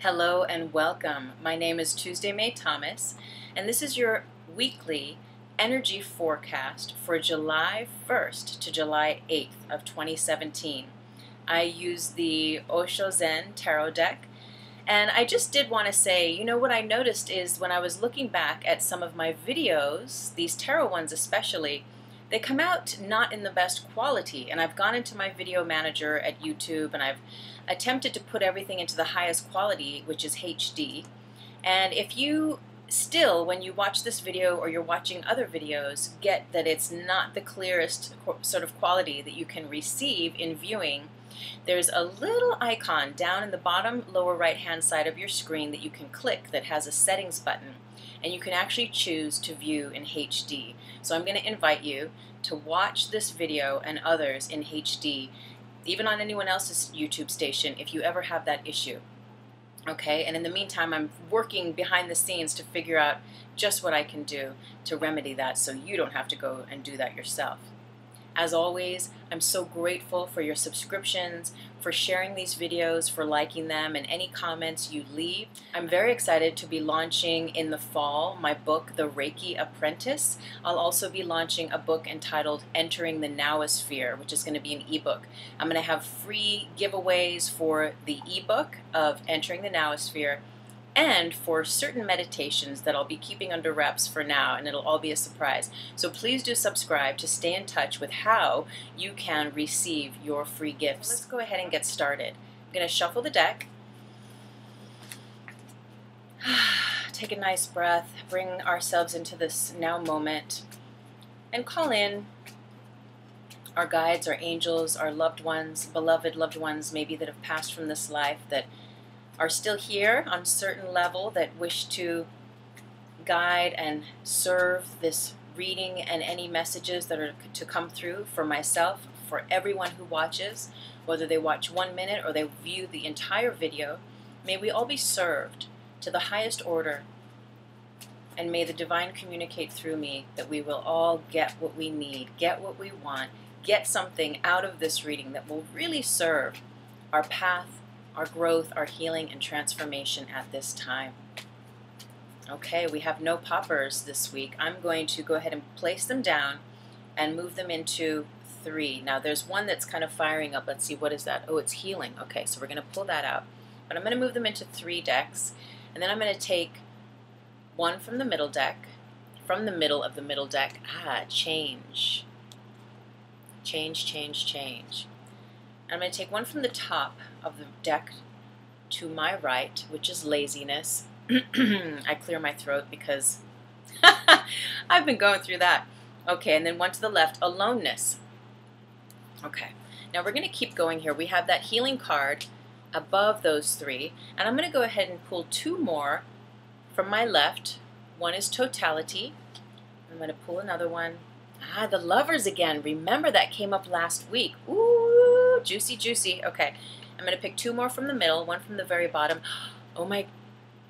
Hello and welcome. My name is Tuesday May Thomas, and this is your weekly energy forecast for July 1st to July 8th of 2017. I use the Osho Zen Tarot deck, and I just did want to say, what I noticed is when I was looking back at some of my videos, these tarot ones especially, they come out not in the best quality, and I've gone into my video manager at YouTube and I've attempted to put everything into the highest quality, which is HD. And if you still, when you watch this video or you're watching other videos, get that it's not the clearest sort of quality that you can receive in viewing, there's a little icon down in the bottom lower right hand side of your screen that you can click that has a settings button, and you can actually choose to view in HD. So I'm going to invite you to watch this video and others in HD, even on anyone else's YouTube station if you ever have that issue. Okay, and in the meantime, I'm working behind the scenes to figure out just what I can do to remedy that so you don't have to go and do that yourself. As always, I'm so grateful for your subscriptions, for sharing these videos, for liking them, and any comments you leave. I'm very excited to be launching in the fall my book, The Reiki Apprentice. I'll also be launching a book entitled Entering the Nowosphere, which is going to be an ebook. I'm going to have free giveaways for the ebook of Entering the Nowosphere, and for certain meditations that I'll be keeping under wraps for now, and it'll all be a surprise. So please do subscribe to stay in touch with how you can receive your free gifts. Let's go ahead and get started. I'm going to shuffle the deck. Take a nice breath, bring ourselves into this now moment, and call in our guides, our angels, our loved ones, beloved loved ones maybe that have passed from this life, that are still here on a certain level, that wish to guide and serve this reading and any messages that are to come through for myself, for everyone who watches, whether they watch 1 minute or they view the entire video. May we all be served to the highest order, and may the divine communicate through me that we will all get what we need, get what we want, get something out of this reading that will really serve our path, our growth, our healing, and transformation at this time. Okay, we have no poppers this week. I'm going to go ahead and place them down and move them into 3. Now there's one that's kind of firing up. Let's see, what is that? Oh, it's healing. Okay, so we're going to pull that out. But I'm going to move them into 3 decks, and then I'm going to take one from the middle deck, from the middle of the middle deck. Change. Change, change, change. I'm going to take one from the top of the deck to my right, which is laziness. I clear my throat because I've been going through that. Okay, and then one to the left, aloneness. Okay, now we're going to keep going here. We have that healing card above those 3, and I'm going to go ahead and pull 2 more from my left. One is totality. I'm going to pull another one. The lovers again. Remember, that came up last week. Ooh, juicy, juicy. Okay, I'm going to pick 2 more from the middle, one from the very bottom. Oh my,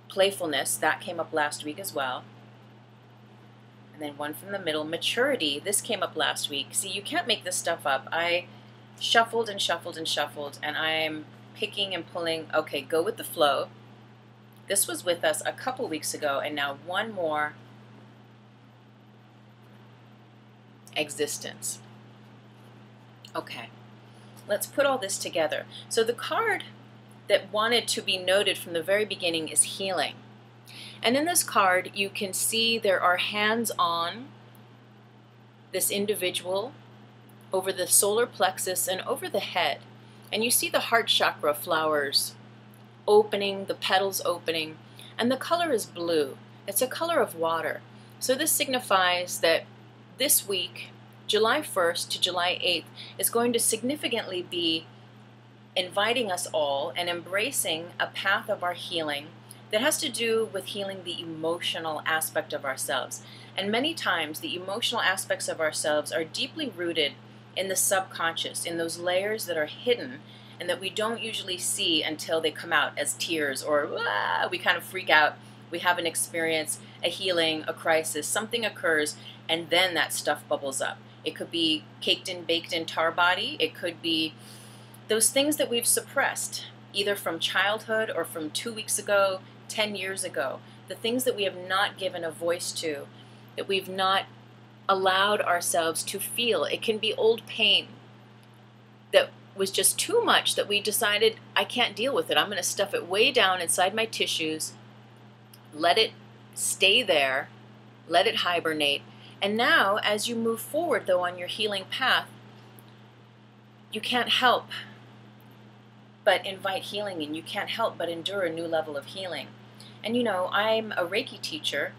playfulness. That came up last week as well. And then one from the middle, maturity. This came up last week. See, you can't make this stuff up. I shuffled and shuffled and shuffled, and I'm picking and pulling. Okay, go with the flow. This was with us a couple weeks ago, and now one more. Existence. Okay, let's put all this together. So the card that wanted to be noted from the very beginning is healing. And in this card, you can see there are hands on this individual over the solar plexus and over the head. And you see the heart chakra flowers opening, the petals opening, and the color is blue. It's a color of water. So this signifies that this week, July 1st to July 8th, is going to significantly be inviting us all and embracing a path of our healing that has to do with healing the emotional aspect of ourselves. And many times, the emotional aspects of ourselves are deeply rooted in the subconscious, in those layers that are hidden and that we don't usually see until they come out as tears, or we kind of freak out. We have an experience, a healing, a crisis, something occurs, and then that stuff bubbles up. It could be caked in, baked in tar body. It could be those things that we've suppressed, either from childhood or from 2 weeks ago, 10 years ago. The things that we have not given a voice to, that we've not allowed ourselves to feel. It can be old pain that was just too much, that we decided, I can't deal with it. I'm going to stuff it way down inside my tissues, let it stay there, let it hibernate. And now, as you move forward, though, on your healing path, you can't help but invite healing, and you can't help but endure a new level of healing. And you know, I'm a Reiki teacher,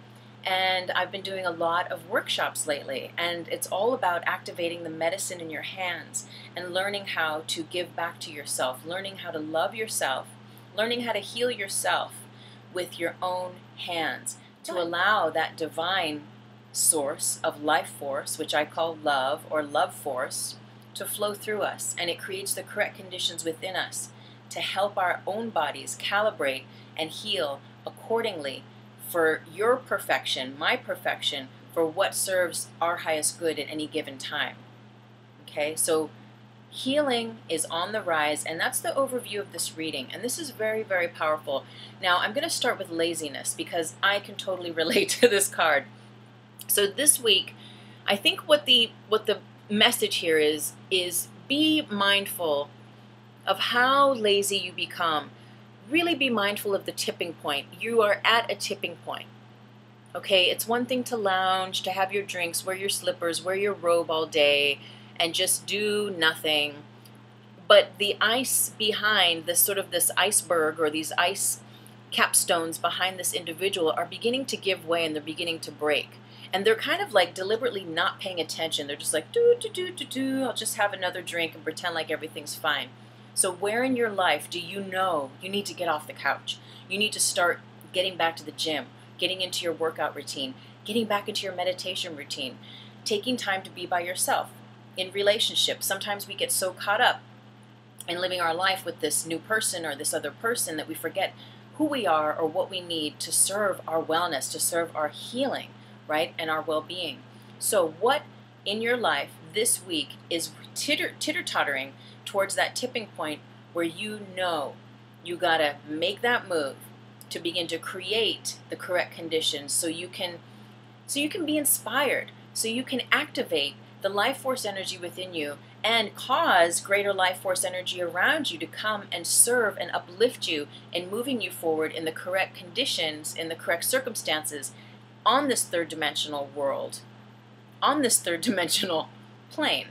and I've been doing a lot of workshops lately, and it's all about activating the medicine in your hands and learning how to give back to yourself, learning how to love yourself, learning how to heal yourself with your own hands, to allow that divine source of life force, which I call love or love force, to flow through us. And it creates the correct conditions within us to help our own bodies calibrate and heal accordingly for your perfection, my perfection, for what serves our highest good at any given time. Okay, so healing is on the rise, and that's the overview of this reading. And this is very, very powerful. Now, I'm going to start with laziness because I can totally relate to this card. So this week, I think what the message here is be mindful of how lazy you become. Really be mindful of the tipping point. You are at a tipping point. Okay, it's one thing to lounge, to have your drinks, wear your slippers, wear your robe all day, and just do nothing. But the ice behind this sort of this iceberg, or these ice capstones behind this individual, are beginning to give way, and they're beginning to break. And they're kind of like deliberately not paying attention. They're just like, I'll just have another drink and pretend like everything's fine. So where in your life do you know you need to get off the couch? You need to start getting back to the gym, getting into your workout routine, getting back into your meditation routine, taking time to be by yourself. In relationships, sometimes we get so caught up in living our life with this new person or this other person that we forget who we are or what we need to serve our wellness, to serve our healing, right, and our well-being. So what in your life this week is titter-tottering towards that tipping point where you know you got to make that move to begin to create the correct conditions so you can be inspired, so you can activate the life force energy within you and cause greater life force energy around you to come and serve and uplift you and moving you forward in the correct conditions, in the correct circumstances on this third dimensional world, on this third dimensional plane,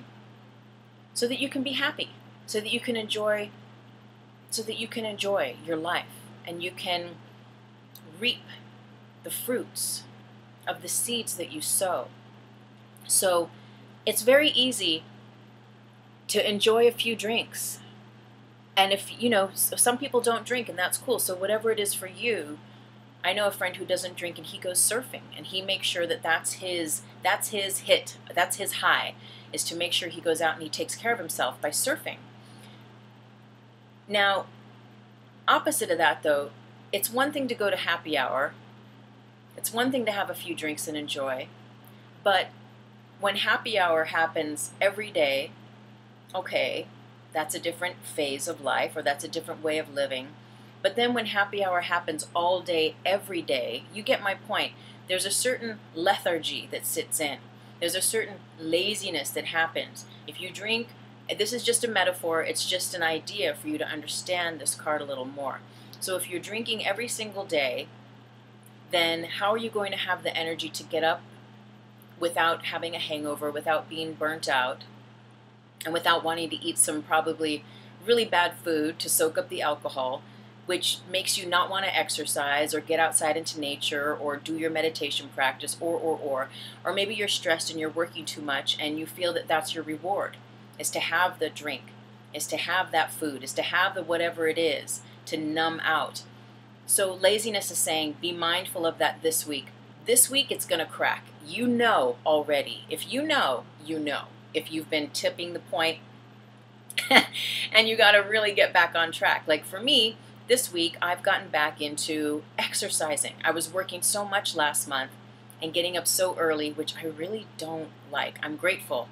so that you can be happy, so that you can enjoy your life, and you can reap the fruits of the seeds that you sow. So it's very easy to enjoy a few drinks. And if, you know, some people don't drink, and that's cool. So whatever it is for you, I know a friend who doesn't drink, and he goes surfing, and he makes sure that that's his hit, that's his high, is to make sure he goes out and he takes care of himself by surfing. Now, opposite of that, though, it's one thing to go to happy hour. It's one thing to have a few drinks and enjoy. But when happy hour happens every day, okay, that's a different phase of life, or that's a different way of living. But then when happy hour happens all day, every day, you get my point. There's a certain lethargy that sits in. There's a certain laziness that happens. If you drink, this is just a metaphor, it's just an idea for you to understand this card a little more. So if you're drinking every single day, then how are you going to have the energy to get up without having a hangover, without being burnt out, and without wanting to eat some probably really bad food to soak up the alcohol, which makes you not want to exercise or get outside into nature or do your meditation practice, or maybe you're stressed and you're working too much and you feel that that's your reward, is to have the drink, is to have that food, is to have the whatever it is to numb out. So laziness is saying, be mindful of that this week. This week it's going to crack. You know already. If you know, you know. If you've been tipping the point and you got to really get back on track. Like for me, this week I've gotten back into exercising. I was working so much last month and getting up so early, which I really don't like. I'm grateful,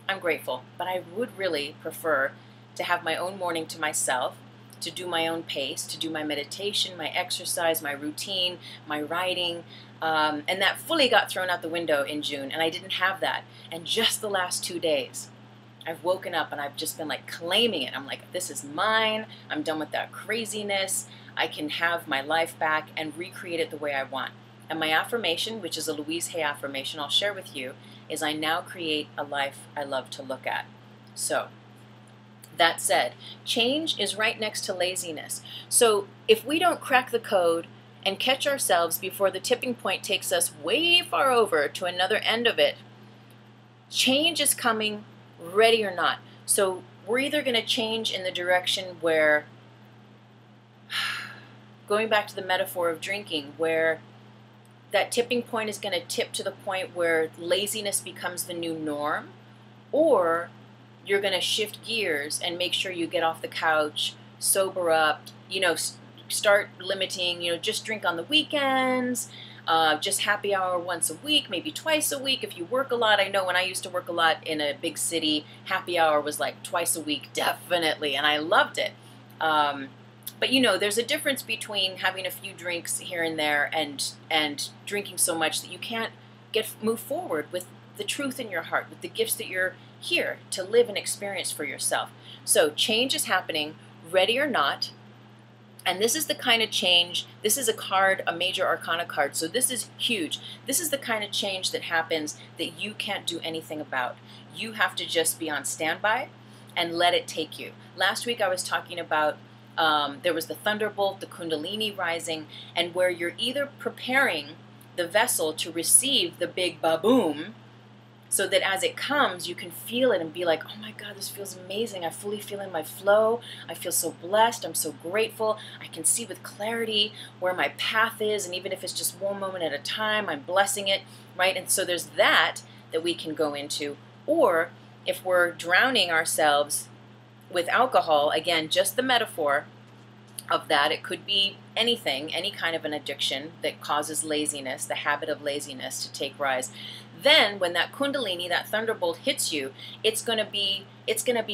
but I would really prefer to have my own morning to myself to do my own pace, to do my meditation, my exercise, my routine, my writing. And that fully got thrown out the window in June, and I didn't have that. And just the last 2 days, I've woken up and I've just been like claiming it. I'm like, this is mine. I'm done with that craziness. I can have my life back and recreate it the way I want. And my affirmation, which is a Louise Hay affirmation I'll share with you, is I now create a life I love to look at. So, that said, change is right next to laziness. So if we don't crack the code and catch ourselves before the tipping point takes us way far over to another end of it, change is coming, ready or not. So we're either going to change in the direction where, going back to the metaphor of drinking, where that tipping point is going to tip to the point where laziness becomes the new norm, or you're going to shift gears and make sure you get off the couch, sober up, start limiting, just drink on the weekends, just happy hour once a week, maybe twice a week if you work a lot. I know when I used to work a lot in a big city, happy hour was like twice a week, definitely, and I loved it. But there's a difference between having a few drinks here and there and drinking so much that you can't move forward with the truth in your heart, with the gifts that you're here to live and experience for yourself. So change is happening, ready or not. And this is the kind of change, this is a card, a major arcana card, so this is huge. This is the kind of change that happens that you can't do anything about. You have to just be on standby and let it take you. Last week I was talking about there was the thunderbolt, the kundalini rising, and where you're either preparing the vessel to receive the big ba-boom, so that as it comes, you can feel it and be like, oh my God, this feels amazing. I fully feel in my flow. I feel so blessed. I'm so grateful. I can see with clarity where my path is. And even if it's just one moment at a time, I'm blessing it, right? And so there's that we can go into. Or if we're drowning ourselves with alcohol, again, just the metaphor of that, it could be anything, any kind of an addiction that causes laziness, the habit of laziness to take rise. Then when that kundalini, that thunderbolt hits you, it's going to be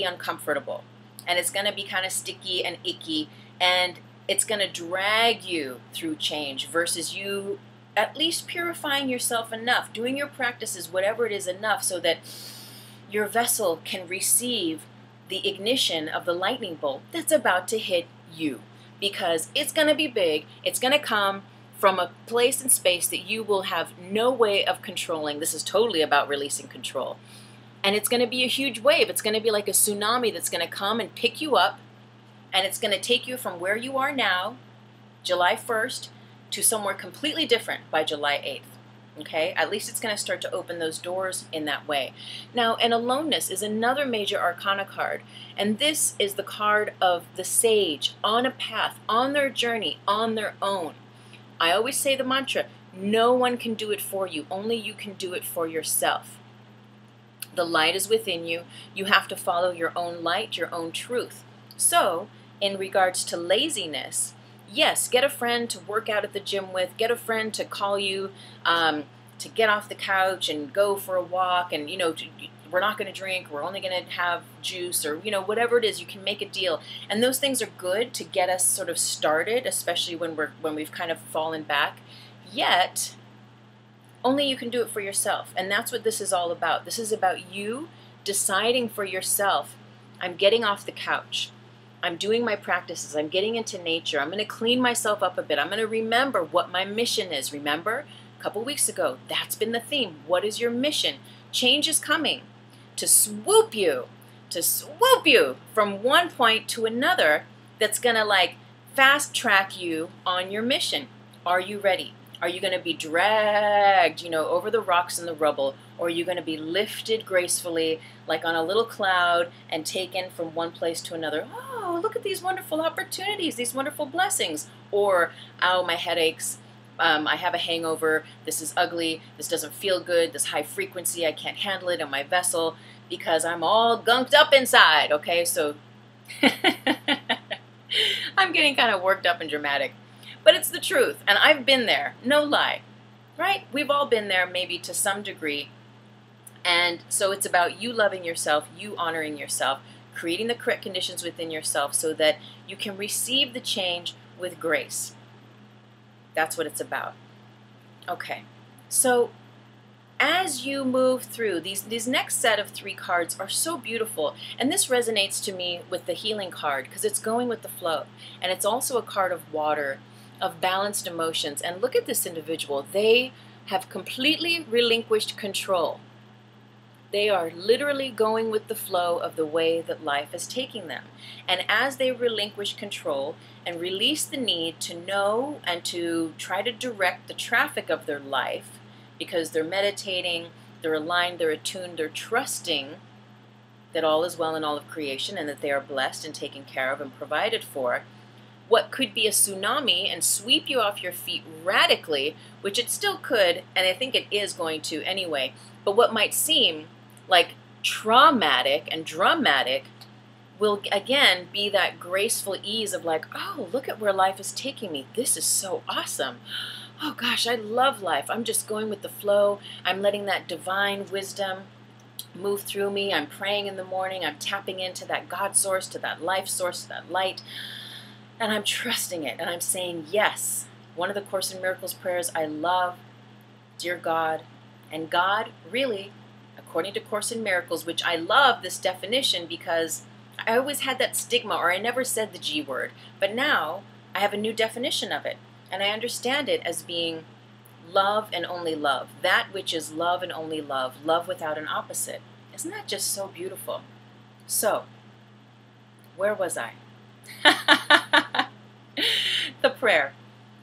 uncomfortable, and it's going to be kind of sticky and icky, and it's going to drag you through change versus you at least purifying yourself enough, doing your practices, whatever it is, enough so that your vessel can receive the ignition of the lightning bolt that's about to hit you, because it's going to be big. It's going to come from a place and space that you will have no way of controlling. This is totally about releasing control. And it's going to be a huge wave. It's going to be like a tsunami that's going to come and pick you up, and it's going to take you from where you are now, July 1st, to somewhere completely different by July 8th. Okay? At least it's going to start to open those doors in that way. Now, and aloneness is another major arcana card. And this is the card of the sage on a path, on their journey, on their own. I always say the mantra, no one can do it for you. Only you can do it for yourself. The light is within you. You have to follow your own light, your own truth. So, in regards to laziness, yes, get a friend to work out at the gym with, get a friend to call you, to get off the couch and go for a walk, and, we're not going to drink, we're only going to have juice, or, whatever it is, you can make a deal. And those things are good to get us sort of started, especially when we've kind of fallen back. Yet, only you can do it for yourself. And that's what this is all about. This is about you deciding for yourself, I'm getting off the couch. I'm doing my practices. I'm getting into nature. I'm going to clean myself up a bit. I'm going to remember what my mission is. Remember, a couple weeks ago, that's been the theme. What is your mission? Change is coming to swoop you from one point to another that's going to fast track you on your mission. Are you ready? Are you going to be dragged, over the rocks and the rubble, or are you going to be lifted gracefully, like on a little cloud, and taken from one place to another? Oh, look at these wonderful opportunities, these wonderful blessings. Or, ow, my head aches. I have a hangover. This is ugly. This doesn't feel good. This high frequency, I can't handle it in my vessel because I'm all gunked up inside. Okay, so I'm getting kind of worked up and dramatic. But it's the truth, and I've been there, no lie, right? We've all been there, maybe to some degree. And so it's about you loving yourself, you honoring yourself, creating the correct conditions within yourself so that you can receive the change with grace. That's what it's about. Okay, so as you move through, these next set of 3 cards are so beautiful, and this resonates to me with the healing card because it's going with the flow, and it's also a card of water, of balanced emotions. And look at this individual. They have completely relinquished control. They are literally going with the flow of the way that life is taking them. And as they relinquish control and release the need to know and to try to direct the traffic of their life, because they're meditating, they're aligned, they're attuned, they're trusting that all is well in all of creation and that they are blessed and taken care of and provided for, what could be a tsunami and sweep you off your feet radically, which it still could, and I think it is going to anyway, but what might seem like traumatic and dramatic will again be that graceful ease of like, oh, look at where life is taking me. This is so awesome. Oh gosh, I love life. I'm just going with the flow. I'm letting that divine wisdom move through me. I'm praying in the morning. I'm tapping into that God source, to that life source, to that light. And I'm trusting it. And I'm saying yes. One of the Course in Miracles prayers I love, dear God. And God really, according to Course in Miracles, which I love this definition because I always had that stigma, or I never said the G word. But now I have a new definition of it. And I understand it as being love and only love. That which is love and only love. Love without an opposite. Isn't that just so beautiful? So, where was I? The prayer.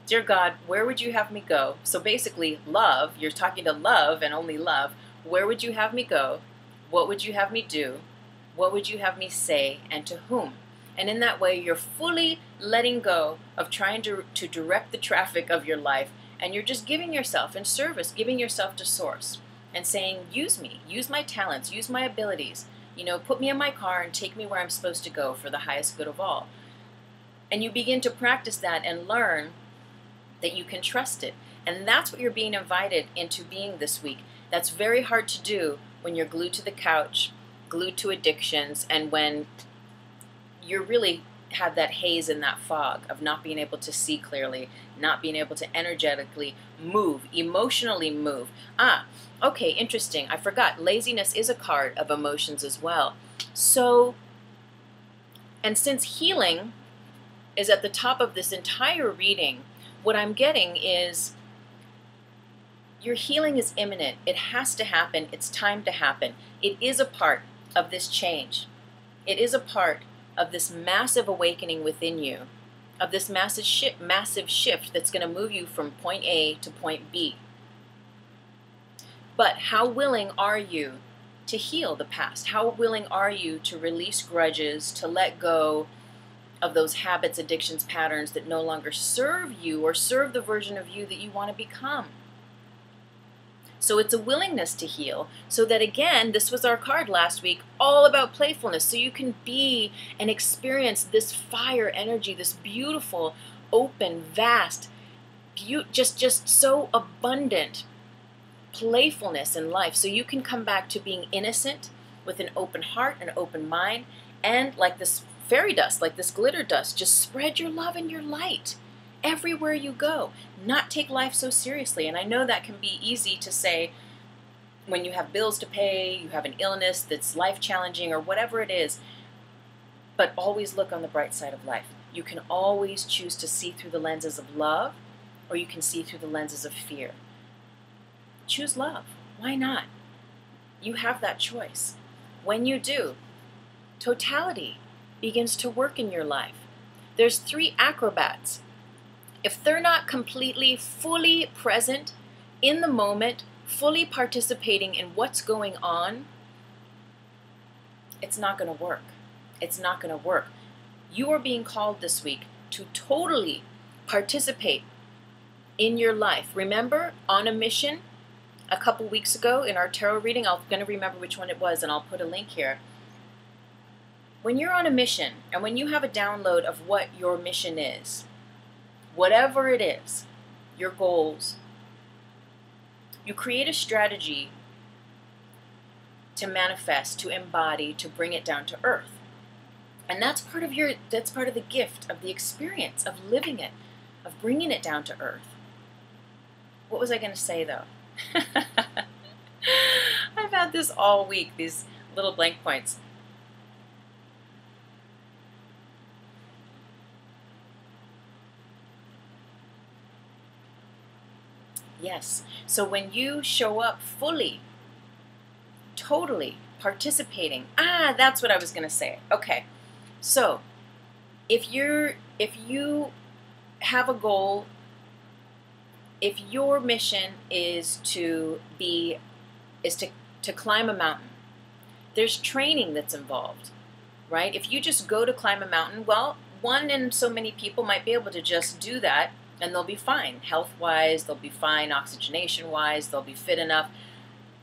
Dear God, where would you have me go? So basically, love, you're talking to love and only love. Where would you have me go? What would you have me do? What would you have me say? And to whom? And in that way, you're fully letting go of trying to direct the traffic of your life. And you're just giving yourself in service, giving yourself to Source and saying, use me, use my talents, use my abilities. You know, put me in my car and take me where I'm supposed to go for the highest good of all. And you begin to practice that and learn that you can trust it. And that's what you're being invited into being this week. That's very hard to do when you're glued to the couch, glued to addictions, and when you really have that haze and that fog of not being able to see clearly, not being able to energetically move, emotionally move. Okay, interesting. I forgot. Laziness is a card of emotions as well. So, and since healing is at the top of this entire reading, what I'm getting is your healing is imminent. It has to happen. It's time to happen. It is a part of this change. It is a part of this massive awakening within you, of this massive shift that's going to move you from point A to point B. But how willing are you to heal the past? How willing are you to release grudges, to let go of those habits, addictions, patterns that no longer serve you or serve the version of you that you want to become? So it's a willingness to heal, so that again, this was our card last week, all about playfulness, so you can be and experience this fire energy, this beautiful, open, vast, just so abundant playfulness in life, so you can come back to being innocent with an open heart, an open mind, and like this fairy dust, like this glitter dust, just spread your love and your light everywhere you go. Not take life so seriously. And I know that can be easy to say when you have bills to pay, you have an illness that's life challenging or whatever it is, but always look on the bright side of life. You can always choose to see through the lenses of love, or you can see through the lenses of fear. Choose love. Why not? You have that choice. When you do, totality begins to work in your life. There's 3 acrobats. If they're not completely, fully present in the moment, fully participating in what's going on, it's not going to work. It's not going to work. You are being called this week to totally participate in your life. Remember, on a mission, a couple weeks ago in our tarot reading, I'm going to remember which one it was, and I'll put a link here. When you're on a mission, and when you have a download of what your mission is, whatever it is, your goals, you create a strategy to manifest, to embody, to bring it down to earth. And that's part of the gift of the experience of living it, of bringing it down to earth. What was I going to say though? I've had this all week, these little blank points. Yes. So when you show up fully, totally participating, that's what I was going to say. Okay. So if you have a goal, if your mission is to climb a mountain, there's training that's involved, right? If you just go to climb a mountain, well, one in so many people might be able to just do that and they'll be fine. Health-wise, they'll be fine. Oxygenation-wise, they'll be fit enough.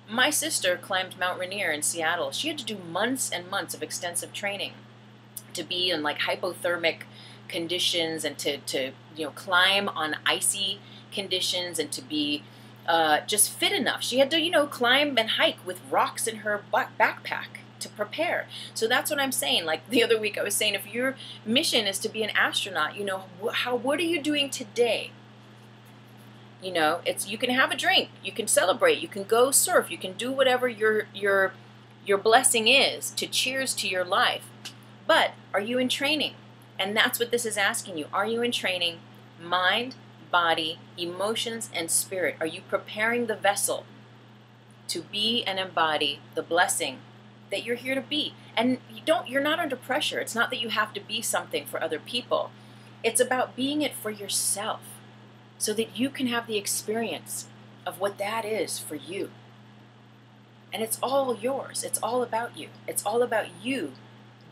My sister climbed Mount Rainier in Seattle. She had to do months and months of extensive training to be in like hypothermic conditions and to climb on icy conditions and to be just fit enough. She had to climb and hike with rocks in her backpack to prepare. So that's what I'm saying. Like the other week I was saying, if your mission is to be an astronaut, what are you doing today? You can have a drink, you can celebrate, you can go surf, you can do whatever your blessing is to cheers to your life. But are you in training? And that's what this is asking you. Are you in training? Mind, body, emotions, and spirit. Are you preparing the vessel to be and embody the blessing that you're here to be? And you're not under pressure. It's not that you have to be something for other people. It's about being it for yourself so that you can have the experience of what that is for you. And it's all yours. It's all about you. It's all about you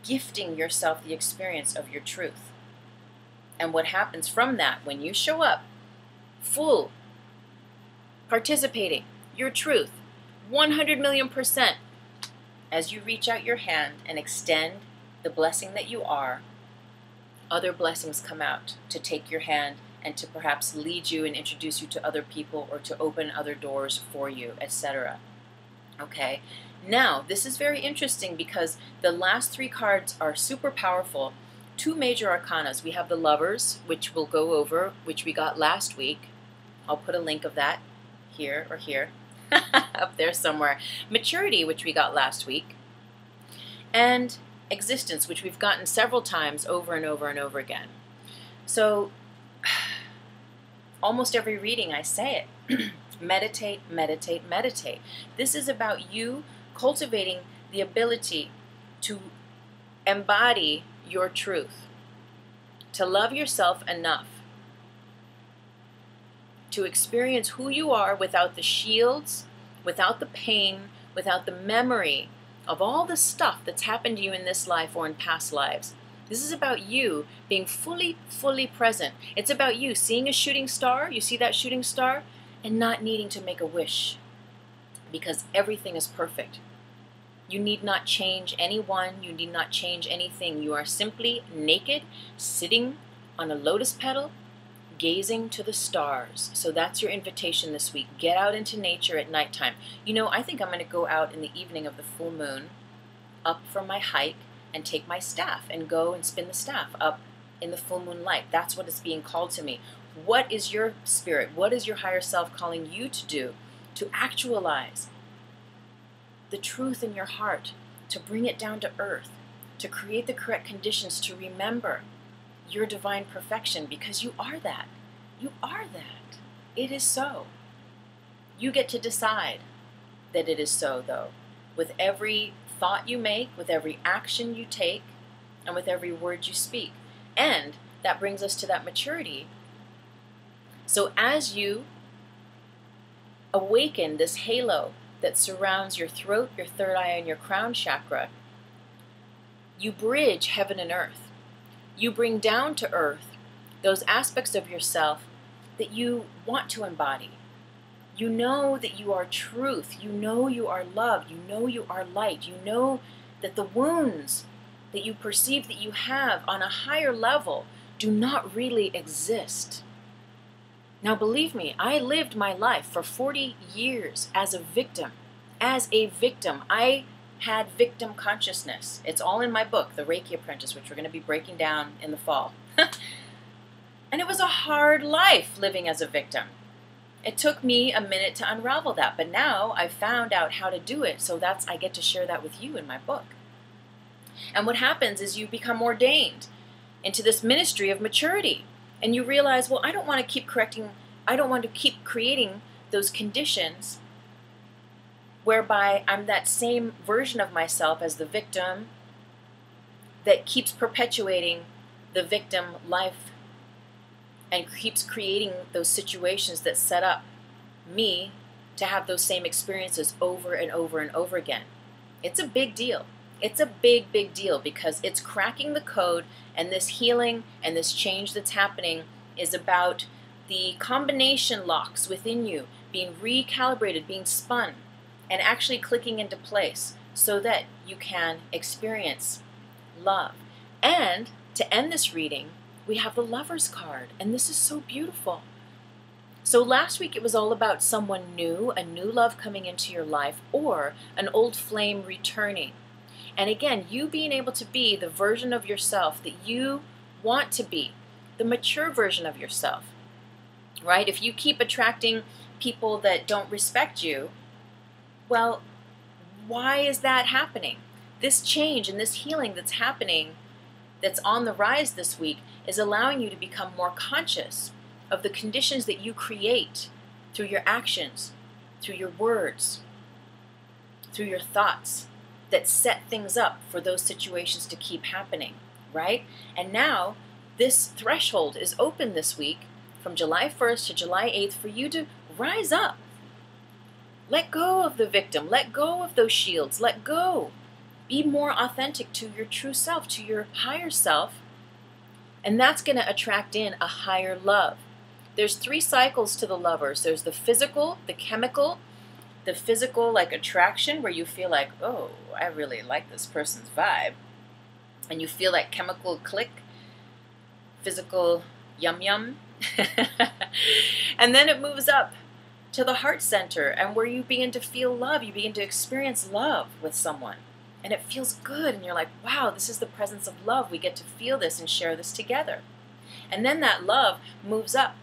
gifting yourself the experience of your truth. And what happens from that when you show up full, participating, your truth, 100 million%, as you reach out your hand and extend the blessing that you are, other blessings come out to take your hand and to perhaps lead you and introduce you to other people or to open other doors for you, etc. Okay? Now, this is very interesting because the last 3 cards are super powerful. 2 major arcanas. We have the Lovers, which we'll go over, which we got last week. I'll put a link of that here or here, up there somewhere. Maturity, which we got last week. And Existence, which we've gotten several times over and over and over again. So, almost every reading I say it. Meditate, meditate, meditate. This is about you cultivating the ability to embody your truth, to love yourself enough, to experience who you are without the shields, without the pain, without the memory of all the stuff that's happened to you in this life or in past lives. This is about you being fully, fully present. It's about you seeing a shooting star, you see that shooting star, and not needing to make a wish because everything is perfect. You need not change anyone. You need not change anything. You are simply naked, sitting on a lotus petal, gazing to the stars. So that's your invitation this week. Get out into nature at nighttime. I think I'm going to go out in the evening of the full moon, up from my hike, and take my staff and go and spin the staff up in the full moon light. That's what is being called to me. What is your spirit? What is your higher self calling you to do? To actualize the truth in your heart, to bring it down to earth, to create the correct conditions to remember your divine perfection, because you are that. You are that. It is so. You get to decide that it is so, though, with every thought you make, with every action you take, and with every word you speak. And that brings us to that maturity. So as you awaken this halo that surrounds your throat, your third eye, and your crown chakra, you bridge heaven and earth. You bring down to earth those aspects of yourself that you want to embody. You know that you are truth. You know you are love. You know you are light. You know that the wounds that you perceive that you have on a higher level do not really exist. Now, believe me, I lived my life for 40 years as a victim. As a victim, I had victim consciousness. It's all in my book, The Reiki Apprentice, which we're going to be breaking down in the fall. And it was a hard life living as a victim. It took me a minute to unravel that, but now I've found out how to do it, so I get to share that with you in my book. And what happens is you become ordained into this ministry of maturity, and you realize, well, I don't want to keep creating those conditions whereby I'm that same version of myself as the victim that keeps perpetuating the victim life and keeps creating those situations that set up me to have those same experiences over and over and over again. It's a big deal. It's a big, big deal because it's cracking the code, and this healing and this change that's happening is about the combination locks within you being recalibrated, being spun, and actually clicking into place so that you can experience love. And to end this reading, we have the Lover's card, and this is so beautiful. So last week it was all about someone new, a new love coming into your life, or an old flame returning. And again, you being able to be the version of yourself that you want to be, the mature version of yourself, right? If you keep attracting people that don't respect you, well, why is that happening? This change and this healing that's happening, that's on the rise this week, is allowing you to become more conscious of the conditions that you create through your actions, through your words, through your thoughts, that set things up for those situations to keep happening, right? And now this threshold is open this week from July 1st to July 8th for you to rise up. Let go of the victim. Let go of those shields. Let go. Be more authentic to your true self, to your higher self. And that's going to attract in a higher love. There's 3 cycles to the lovers. There's the physical, the chemical, the physical like attraction where you feel like, oh, I really like this person's vibe. And you feel like chemical click, physical yum yum. And then it moves up to the heart center, and where you begin to feel love, you begin to experience love with someone. And it feels good, and you're like, wow, this is the presence of love. We get to feel this and share this together. And then that love moves up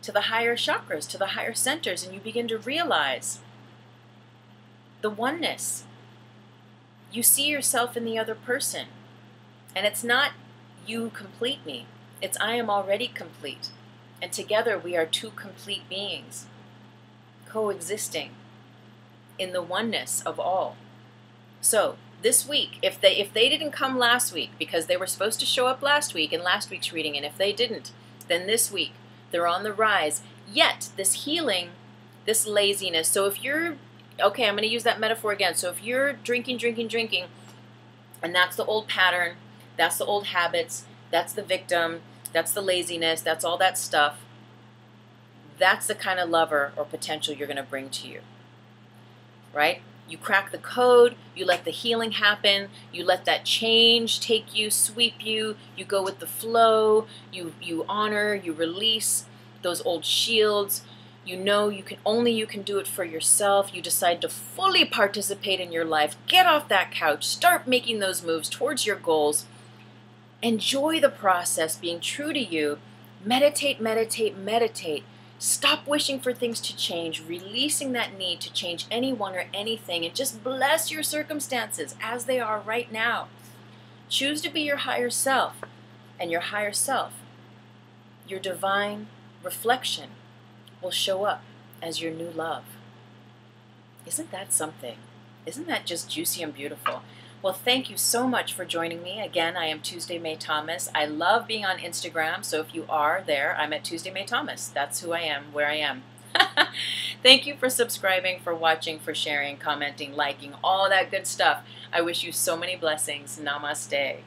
to the higher chakras, to the higher centers, and you begin to realize the oneness. You see yourself in the other person. And it's not you complete me. It's I am already complete. And together we are 2 complete beings, coexisting in the oneness of all. So this week, if they didn't come last week, because they were supposed to show up last week in last week's reading, and if they didn't, then this week they're on the rise. Yet this healing, this laziness. So if you're, okay, I'm going to use that metaphor again. So if you're drinking, and that's the old pattern, that's the old habits, that's the victim, that's the laziness, that's all that stuff, that's the kind of lover or potential you're going to bring to you, right? You crack the code, you let the healing happen, you let that change take you, sweep you, you go with the flow, you honor, you release those old shields. You know you can do it for yourself. You decide to fully participate in your life. Get off that couch, start making those moves towards your goals. Enjoy the process, being true to you. Meditate, meditate, meditate. Stop wishing for things to change, releasing that need to change anyone or anything, and just bless your circumstances as they are right now. Choose to be your higher self, and your higher self, your divine reflection, will show up as your new love. Isn't that something? Isn't that just juicy and beautiful? Well, thank you so much for joining me. Again, I am Tuesday May Thomas. I love being on Instagram, so if you are there, I'm at Tuesday May Thomas. That's who I am, where I am. Thank you for subscribing, for watching, for sharing, commenting, liking, all that good stuff. I wish you so many blessings. Namaste.